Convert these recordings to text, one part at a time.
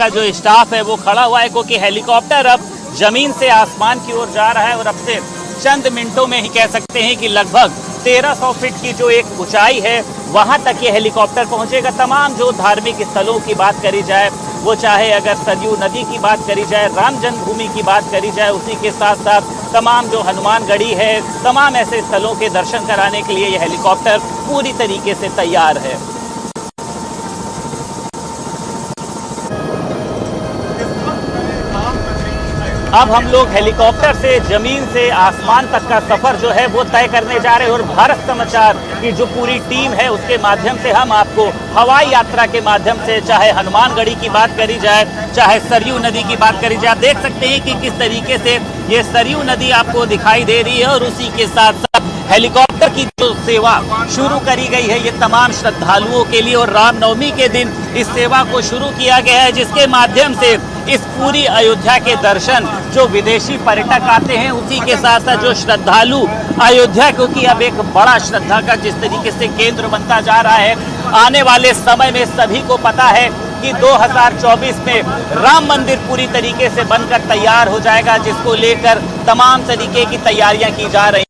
का जो स्टाफ है वो खड़ा हुआ है, क्योंकि हेलीकॉप्टर अब जमीन से आसमान की ओर जा रहा है और अब से चंद मिनटों में ही कह सकते हैं कि लगभग 1300 फीट की जो एक ऊंचाई है वहां तक ये हेलीकॉप्टर पहुंचेगा। तमाम जो धार्मिक स्थलों की बात करी जाए, वो चाहे अगर सरयू नदी की बात करी जाए, राम जन्मभूमि की बात करी जाए, उसी के साथ साथ तमाम जो हनुमान गढ़ी है, तमाम ऐसे स्थलों के दर्शन कराने के लिए ये हेलीकॉप्टर पूरी तरीके से तैयार है। अब हम लोग हेलीकॉप्टर से जमीन से आसमान तक का सफर जो है वो तय करने जा रहे हैं और भारत समाचार की जो पूरी टीम है उसके माध्यम से हम आपको हवाई यात्रा के माध्यम से, चाहे हनुमानगढ़ी की बात करी जाए, चाहे सरयू नदी की बात करी जाए, आप देख सकते हैं कि किस तरीके से ये सरयू नदी आपको दिखाई दे रही है और उसी के साथ साथ हेलीकॉप्टर की जो सेवा शुरू करी गई है ये तमाम श्रद्धालुओं के लिए, और रामनवमी के दिन इस सेवा को शुरू किया गया है, जिसके माध्यम से इस पूरी अयोध्या के दर्शन जो विदेशी पर्यटक आते हैं, उसी के साथ साथ जो श्रद्धालु अयोध्या, क्योंकि अब एक बड़ा श्रद्धा का जिस तरीके से केंद्र बनता जा रहा है, आने वाले समय में सभी को पता है कि 2024 में राम मंदिर पूरी तरीके से बनकर तैयार हो जाएगा, जिसको लेकर तमाम तरीके की तैयारियां की जा रही हैं।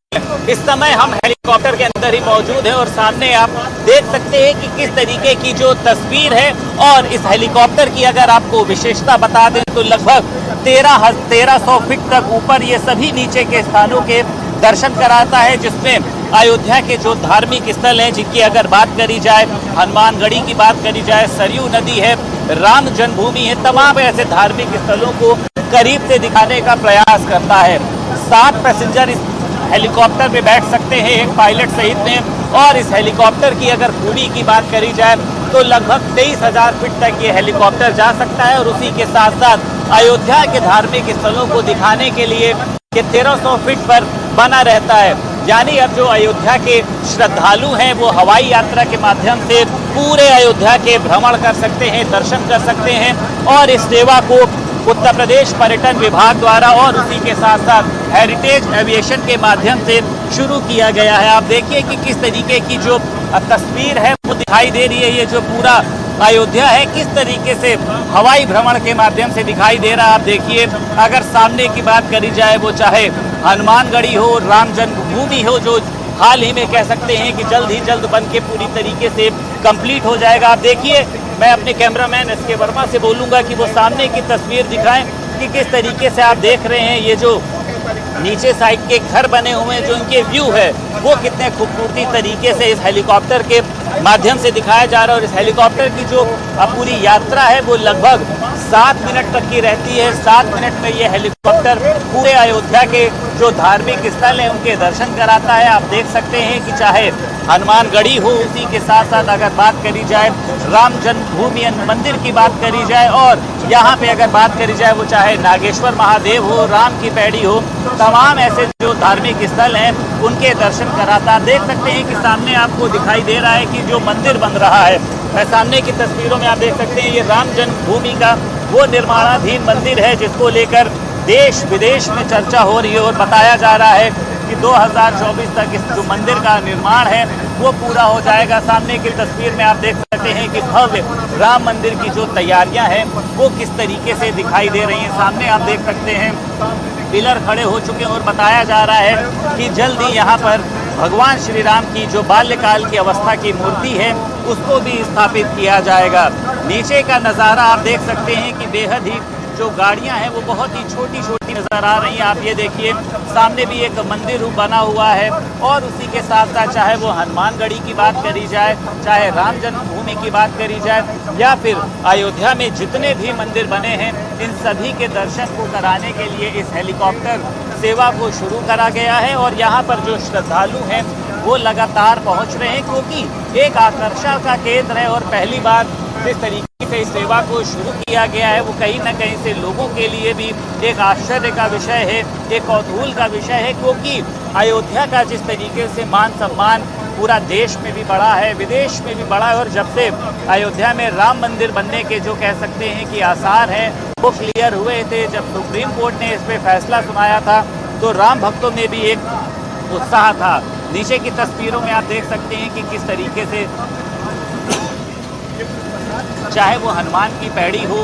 इस समय हम हेलीकॉप्टर के अंदर ही मौजूद हैं और सामने आप देख सकते हैं कि किस तरीके की जो तस्वीर है, और इस हेलीकॉप्टर की अगर आपको विशेषता बता दें तो लगभग 1300 फीट तक ऊपर ये सभी नीचे के स्थानों के दर्शन कराता है, जिसमें अयोध्या के जो धार्मिक स्थल हैं जिनकी अगर बात करी जाए, हनुमानगढ़ी की बात करी जाए, सरयू नदी है, राम जन्मभूमि है, तमाम ऐसे धार्मिक स्थलों को करीब से दिखाने का प्रयास करता है। 7 पैसेंजर इस हेलीकॉप्टर में बैठ सकते हैं एक पायलट सहित में, और इस हेलीकॉप्टर की अगर खूबी की बात करी जाए तो लगभग 23,000 फीट तक ये हेलीकॉप्टर जा सकता है, और उसी के साथ साथ अयोध्या के धार्मिक स्थलों को दिखाने के लिए ये 1300 फीट पर बना रहता है। यानी अब जो अयोध्या के श्रद्धालु हैं वो हवाई यात्रा के माध्यम से पूरे अयोध्या के भ्रमण कर सकते हैं, दर्शन कर सकते हैं, और इस सेवा को उत्तर प्रदेश पर्यटन विभाग द्वारा और उसी के साथ साथ हेरिटेज एविएशन के माध्यम से शुरू किया गया है। आप देखिए कि किस तरीके की जो तस्वीर है वो दिखाई दे रही है, ये जो पूरा अयोध्या है किस तरीके से हवाई भ्रमण के माध्यम से दिखाई दे रहा है। आप देखिए, अगर सामने की बात करी जाए, वो चाहे हनुमानगढ़ी हो, राम जन्मभूमि हो, जो हाल ही में कह सकते हैं कि जल्द ही जल्द बन के पूरी तरीके से कंप्लीट हो जाएगा। आप देखिए, मैं अपने कैमरामैन एस के वर्मा से बोलूँगा कि वो सामने की तस्वीर दिखाएं कि किस तरीके से आप देख रहे हैं ये जो नीचे साइड के घर बने हुए हैं, जो इनके व्यू है वो कितने खूबसूरती तरीके से इस हेलीकॉप्टर के माध्यम से दिखाया जा रहा है। और इस हेलीकॉप्टर की जो पूरी यात्रा है वो लगभग 7 मिनट तक की रहती है। 7 मिनट में ये हेलीकॉप्टर पूरे अयोध्या के जो धार्मिक स्थल हैं उनके दर्शन कराता है। आप देख सकते हैं कि चाहे हनुमानगढ़ी हो, उसी के साथ साथ अगर बात करी जाए राम जन्मभूमि मंदिर की बात करी जाए, और यहाँ पे अगर बात करी जाए वो चाहे नागेश्वर महादेव हो, राम की पैड़ी हो, तमाम ऐसे जो धार्मिक स्थल हैं उनके दर्शन कराता। देख सकते हैं कि सामने आपको दिखाई दे रहा है कि जो मंदिर बन रहा है, मैं सामने की तस्वीरों में आप देख सकते हैं ये राम जन्मभूमि का वो निर्माणाधीन मंदिर है, जिसको लेकर देश विदेश में चर्चा हो रही है, और बताया जा रहा है कि 2024 तक इस जो मंदिर का निर्माण है वो पूरा हो जाएगा। सामने की तस्वीर में आप देख सकते हैं कि भव्य राम मंदिर की जो तैयारियां हैं वो किस तरीके से दिखाई दे रही हैं। सामने आप देख सकते हैं पिलर खड़े हो चुके हैं, और बताया जा रहा है कि जल्द ही यहाँ पर भगवान श्री राम की जो बाल्यकाल की अवस्था की मूर्ति है उसको भी स्थापित किया जाएगा। नीचे का नज़ारा आप देख सकते हैं कि बेहद ही जो गाड़ियां हैं वो बहुत ही छोटी छोटी नज़र आ रही हैं। आप ये देखिए, सामने भी एक मंदिर बना हुआ है, और उसी के साथ साथ चाहे वो हनुमानगढ़ी की बात करी जाए, चाहे राम जन्मभूमि की बात करी जाए, या फिर अयोध्या में जितने भी मंदिर बने हैं इन सभी के दर्शन को कराने के लिए इस हेलीकॉप्टर सेवा को शुरू करा गया है। और यहाँ पर जो श्रद्धालु हैं वो लगातार पहुँच रहे हैं, क्योंकि एक आकर्षण का केंद्र है, और पहली बार जिस तरीके से इस सेवा को शुरू किया गया है वो कहीं ना कहीं से लोगों के लिए भी एक आश्चर्य का विषय है, एक कौतूहल का विषय है, क्योंकि अयोध्या का जिस तरीके से मान सम्मान पूरा देश में भी बढ़ा है, विदेश में भी बढ़ा है, और जब से अयोध्या में राम मंदिर बनने के जो कह सकते हैं कि आसार हैं वो क्लियर हुए थे, जब सुप्रीम कोर्ट ने इस पर फैसला सुनाया था तो राम भक्तों में भी एक उत्साह था। नीचे की तस्वीरों में आप देख सकते हैं कि किस तरीके से चाहे वो हनुमान की पैड़ी हो,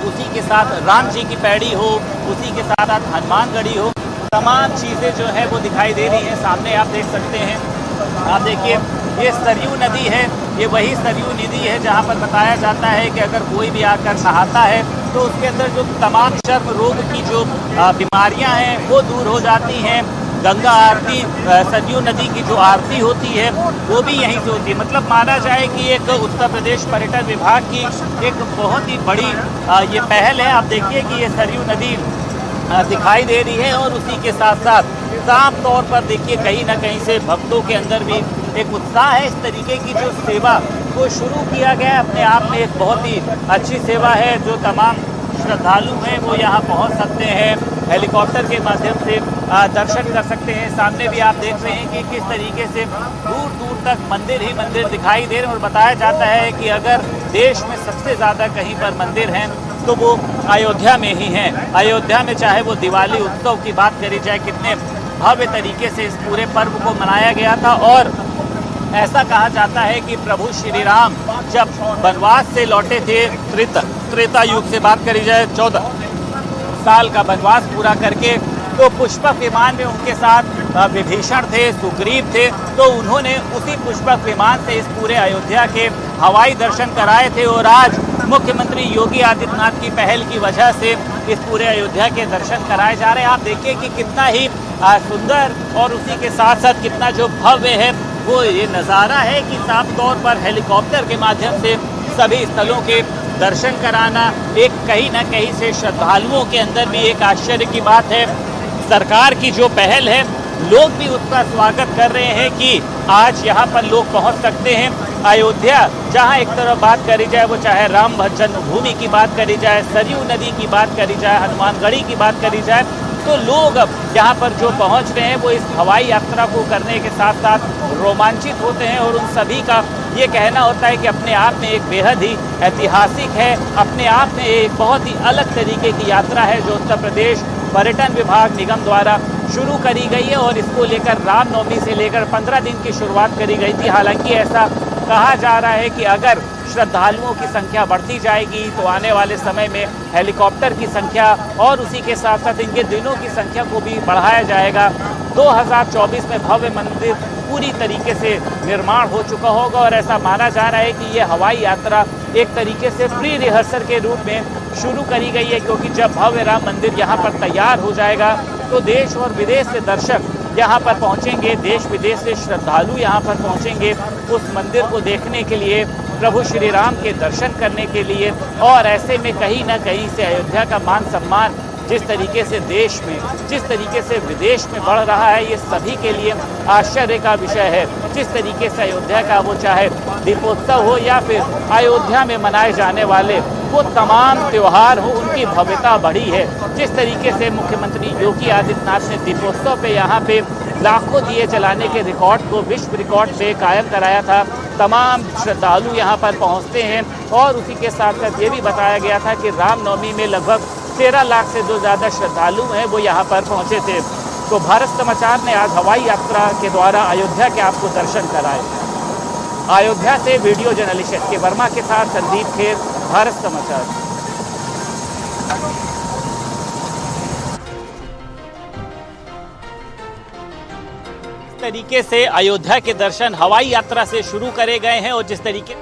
उसी के साथ राम जी की पैड़ी हो, उसी के साथ हनुमानगढ़ी हो, तमाम चीज़ें जो है वो दिखाई दे रही हैं। सामने आप देख सकते हैं, आप देखिए ये सरयू नदी है, ये वही सरयू नदी है जहाँ पर बताया जाता है कि अगर कोई भी आकर नहाता है तो उसके अंदर जो तमाम चर्म रोग की जो बीमारियाँ हैं वो दूर हो जाती हैं। गंगा आरती, सरयू नदी की जो आरती होती है वो भी यहीं से होती है। मतलब माना जाए कि एक उत्तर प्रदेश पर्यटन विभाग की एक बहुत ही बड़ी ये पहल है। आप देखिए कि ये सरयू नदी दिखाई दे रही है और उसी के साथ साथ साफ तौर पर देखिए कहीं ना कहीं से भक्तों के अंदर भी एक उत्साह है। इस तरीके की जो सेवा को शुरू किया गया है अपने आप में एक बहुत ही अच्छी सेवा है। जो तमाम श्रद्धालु हैं वो यहाँ पहुँच सकते हैं, हेलीकॉप्टर के माध्यम से दर्शन कर सकते हैं। सामने भी आप देख रहे हैं कि किस तरीके से दूर दूर तक मंदिर ही मंदिर दिखाई दे रहे हैं और बताया जाता है कि अगर देश में सबसे ज़्यादा कहीं पर मंदिर हैं तो वो अयोध्या में ही हैं। अयोध्या में चाहे वो दिवाली उत्सव की बात करी जाए, कितने भव्य तरीके से इस पूरे पर्व को मनाया गया था। और ऐसा कहा जाता है कि प्रभु श्री राम जब वनवास से लौटे थे, त्रेता युग से बात करी जाए, 14 साल का वनवास पूरा करके, तो पुष्पक विमान में उनके साथ विभीषण थे, सुग्रीव थे, तो उन्होंने उसी पुष्पक विमान से इस पूरे अयोध्या के हवाई दर्शन कराए थे। और आज मुख्यमंत्री योगी आदित्यनाथ की पहल की वजह से इस पूरे अयोध्या के दर्शन कराए जा रहे हैं। आप देखिए कि कितना ही सुंदर और उसी के साथ साथ कितना जो भव्य है वो ये नज़ारा है कि साफ तौर पर हेलीकॉप्टर के माध्यम से सभी स्थलों के दर्शन कराना एक कहीं ना कहीं से श्रद्धालुओं के अंदर भी एक आश्चर्य की बात है। सरकार की जो पहल है, लोग भी उसका स्वागत कर रहे हैं कि आज यहाँ पर लोग पहुँच सकते हैं। अयोध्या जहाँ एक तरफ बात करी जाए वो चाहे राम जन्मभूमि की बात करी जाए, सरयू नदी की बात करी जाए, हनुमानगढ़ी की बात करी जाए, तो लोग अब यहाँ पर जो पहुँच रहे हैं वो इस हवाई यात्रा को करने के साथ साथ रोमांचित होते हैं। और उन सभी का ये कहना होता है कि अपने आप में एक बेहद ही ऐतिहासिक है, अपने आप में एक बहुत ही अलग तरीके की यात्रा है जो उत्तर प्रदेश पर्यटन विभाग निगम द्वारा शुरू करी गई है। और इसको लेकर रामनवमी से लेकर 15 दिन की शुरुआत करी गई थी। हालांकि ऐसा कहा जा रहा है कि अगर श्रद्धालुओं की संख्या बढ़ती जाएगी तो आने वाले समय में हेलीकॉप्टर की संख्या और उसी के साथ साथ इनके दिनों की संख्या को भी बढ़ाया जाएगा। 2024 में भव्य मंदिर पूरी तरीके से निर्माण हो चुका होगा और ऐसा माना जा रहा है कि ये हवाई यात्रा एक तरीके से प्री रिहर्सल के रूप में शुरू करी गई है, क्योंकि जब भव्य राम मंदिर यहाँ पर तैयार हो जाएगा तो देश और विदेश से दर्शक यहाँ पर पहुँचेंगे, देश विदेश से श्रद्धालु यहाँ पर पहुँचेंगे उस मंदिर को देखने के लिए, प्रभु श्री राम के दर्शन करने के लिए। और ऐसे में कहीं ना कहीं से अयोध्या का मान सम्मान जिस तरीके से देश में, जिस तरीके से विदेश में बढ़ रहा है, ये सभी के लिए आश्चर्य का विषय है। जिस तरीके से अयोध्या का वो चाहे दीपोत्सव हो या फिर अयोध्या में मनाए जाने वाले वो तमाम त्यौहार हो, उनकी भव्यता बढ़ी है। जिस तरीके से मुख्यमंत्री योगी आदित्यनाथ ने दीपोत्सव पे यहाँ पे लाखों दिए जलाने के रिकॉर्ड को विश्व रिकॉर्ड पे कायम कराया था। तमाम श्रद्धालु यहाँ पर पहुँचते हैं और उसी के साथ साथ ये भी बताया गया था कि रामनवमी में लगभग 13 लाख से जो ज़्यादा श्रद्धालु हैं वो यहाँ पर पहुँचे थे। तो भारत समाचार ने आज हवाई यात्रा के द्वारा अयोध्या के आपको दर्शन कराए। अयोध्या से वीडियो जर्नलिस्ट के वर्मा के साथ संदीप खेर, भारत समाचार। इस तरीके से अयोध्या के दर्शन हवाई यात्रा से शुरू करे गए हैं और जिस तरीके